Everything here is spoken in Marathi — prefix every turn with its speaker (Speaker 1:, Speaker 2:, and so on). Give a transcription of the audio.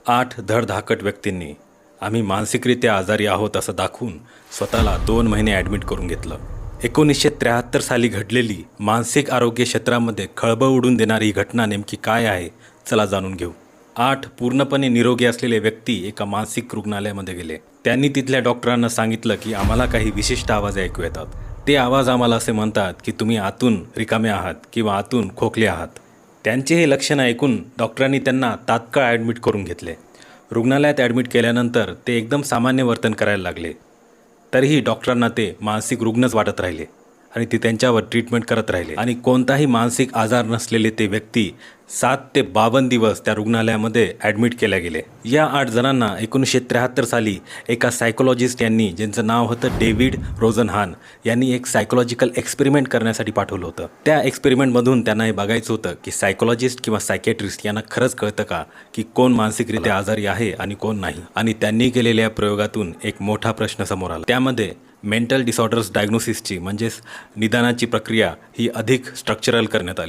Speaker 1: 8 धडधाकट व्यक्तींनी आम्ही मानसिकरित्या आजारी आहोत असं दाखवून स्वतःला 2 महिने ॲडमिट करून घेतलं. 1973 साली घडलेली मानसिक आरोग्य क्षेत्रामध्ये खळबळ उडून देणारी ही घटना नेमकी काय आहे, चला जाणून घेऊ. 8 पूर्णपणे निरोगी असलेले व्यक्ती एका मानसिक रुग्णालयामध्ये गेले. त्यांनी तिथल्या डॉक्टरांना सांगितलं की आम्हाला काही विशिष्ट आवाज ऐकू येतात. ते आवाज आम्हाला असे म्हणतात की तुम्ही आतून रिकामे आहात किंवा आतून खोकले आहात. त्यांचे हे लक्षण ऐकून डॉक्टरांनी त्यांना तात्काळ ॲडमिट करून घेतले. रुग्णालयात ॲडमिट केल्यानंतर ते एकदम सामान्य वर्तन करायला लागले. तरीही डॉक्टरांना ते मानसिक रुग्णच वाटत राहिले आणि ते त्यांच्यावर ट्रीटमेंट करत राहिले. आणि कोणताही मानसिक आजार नसलेले ते व्यक्ती 7 ते 52 दिवस त्या रुग्णालयामध्ये ॲडमिट केल्या गेले. या 8 जणांना 1973 साली एका सायकोलॉजिस्ट यांनी, ज्यांचं नाव होतं डेव्हिड रोझनहान, यांनी एक सायकोलॉजिकल एक्सपेरिमेंट करण्यासाठी पाठवलं होतं. त्या एक्सपेरिमेंटमधून त्यांना हे बघायचं होतं की सायकोलॉजिस्ट किंवा सायकॅट्रिस्ट यांना खरंच कळतं का की कोण मानसिकरित्या आजारी आहे आणि कोण नाही. आणि त्यांनी केलेल्या प्रयोगातून एक मोठा प्रश्न समोर आला. त्यामध्ये मेंटल डिसऑर्डर्स डायग्नोसिसची म्हणजेच निदानाची प्रक्रिया ही अधिक स्ट्रक्चरल करण्यात आली.